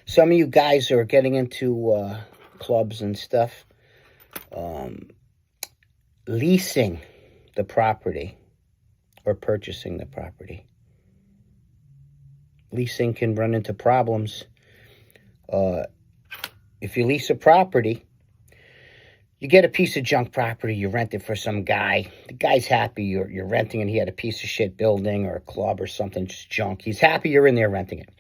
Some of you guys are getting into clubs and stuff, leasing the property or purchasing the property. Leasing can run into problems. If you lease a property, you get a piece of junk property, you rent it for some guy. The guy's happy you're renting and he had a piece of shit building or a club or something, just junk. He's happy you're in there renting it.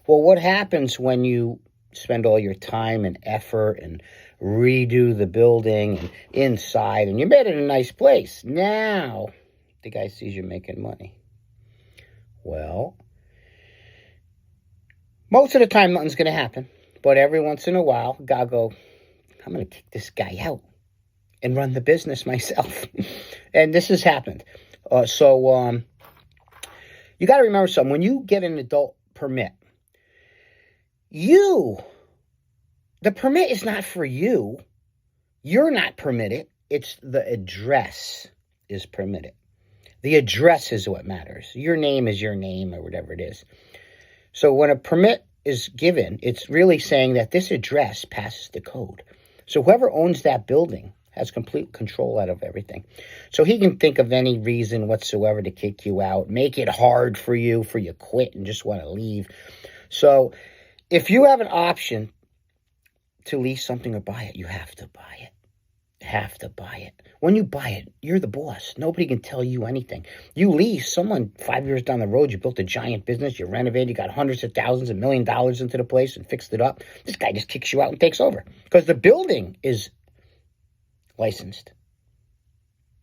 Well, what happens when you spend all your time and effort and redo the building and inside and you made it a nice place? Now, the guy sees you're making money. Well, most of the time nothing's going to happen. But every once in a while, God go, I'm going to kick this guy out and run the business myself. And this has happened. So you got to remember something. When you get an adult permit, the permit is not for you. You're not permitted. It's the address is permitted. The address is what matters. Your name is your name or whatever it is. So when a permit is given, it's really saying that this address passes the code. So whoever owns that building has complete control out of everything. So he can think of any reason whatsoever to kick you out, make it hard for you quit and just want to leave. So if you have an option to lease something or buy it, you have to buy it. Have to buy it. When you buy it, you're the boss. Nobody can tell you anything. You lease someone 5 years down the road, you built a giant business, you renovated, you got hundreds of thousands, $1 million into the place and fixed it up. This guy just kicks you out and takes over because the building is licensed.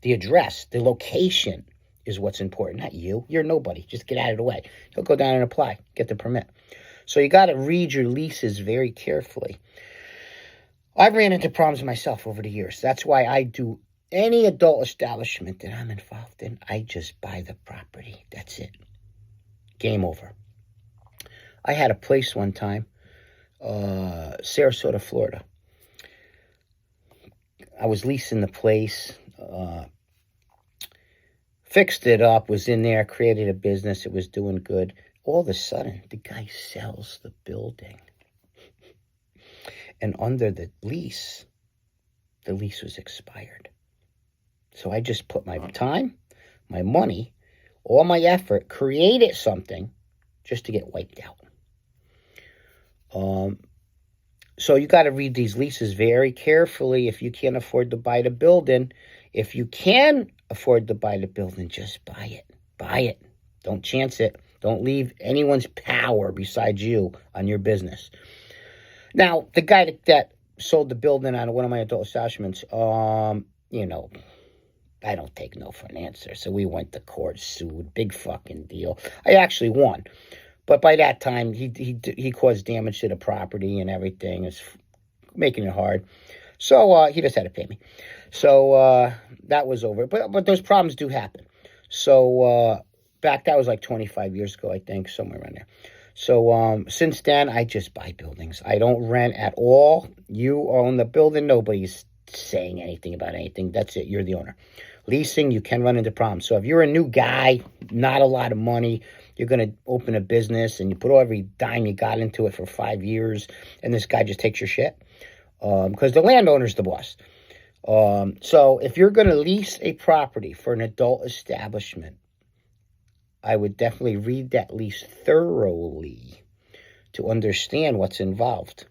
The address, the location is what's important, not you. You're nobody. Just get out of the way. He'll go down and apply, get the permit. So you got to read your leases very carefully. I've ran into problems myself over the years. That's why I do any adult establishment that I'm involved in, I just buy the property. That's it. Game over. I had a place one time, Sarasota, Florida. I was leasing the place, fixed it up, was in there, created a business. It was doing good. All of a sudden, the guy sells the building. And under the lease was expired. So I just put my time, my money, all my effort, created something just to get wiped out. So you got to read these leases very carefully. If you can't afford to buy the building, if you can afford to buy the building, just buy it. Buy it. Don't chance it. Don't leave anyone's power besides you on your business. Now, the guy that sold the building on one of my adult establishments, I don't take no for an answer. So we went to court, sued, big fucking deal. I actually won. But by that time, he caused damage to the property and everything. It's making it hard. So he just had to pay me. So that was over. But those problems do happen. So that was like 25 years ago, I think, somewhere around there. So since then, I just buy buildings. I don't rent at all. You own the building. Nobody's saying anything about anything. That's it. You're the owner. Leasing, you can run into problems. So if you're a new guy, not a lot of money, you're going to open a business and you put every dime you got into it for 5 years, and this guy just takes your shit because the landowner's the boss. So if you're going to lease a property for an adult establishment, I would definitely read that lease thoroughly to understand what's involved.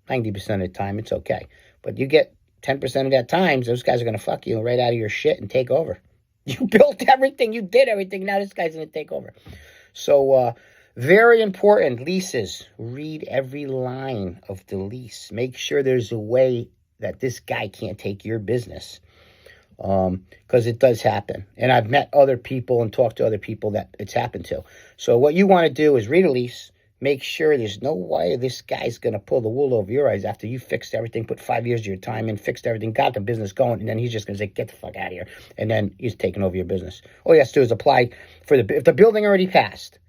90% of the time, it's okay. But you get 10% of that times, those guys are going to fuck you right out of your shit and take over. You built everything. You did everything. Now this guy's going to take over. So very important, leases. Read every line of the lease. Make sure there's a way that this guy can't take your business. Because it does happen. And I've met other people and talked to other people that it's happened to. So what you want to do is read a lease, make sure there's no way this guy's going to pull the wool over your eyes after you fixed everything, put 5 years of your time in, fixed everything, got the business going, and then he's just going to say, get the fuck out of here. And then he's taking over your business. All he has to do is apply for if the building already passed,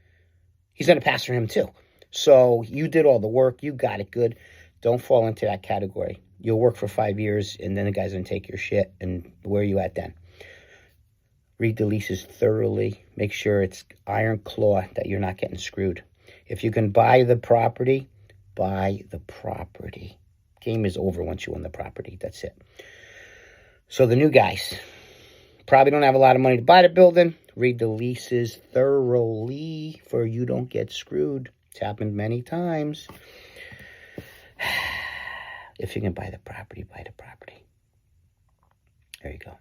he's going to pass for him too. So you did all the work. You got it good. Don't fall into that category. You'll work for 5 years, and then the guy's going to take your shit, and where are you at then? Read the leases thoroughly. Make sure it's iron claw that you're not getting screwed. If you can buy the property, buy the property. Game is over once you own the property. That's it. So the new guys probably don't have a lot of money to buy the building. Read the leases thoroughly for you don't get screwed. It's happened many times. If you can buy the property, buy the property. There you go.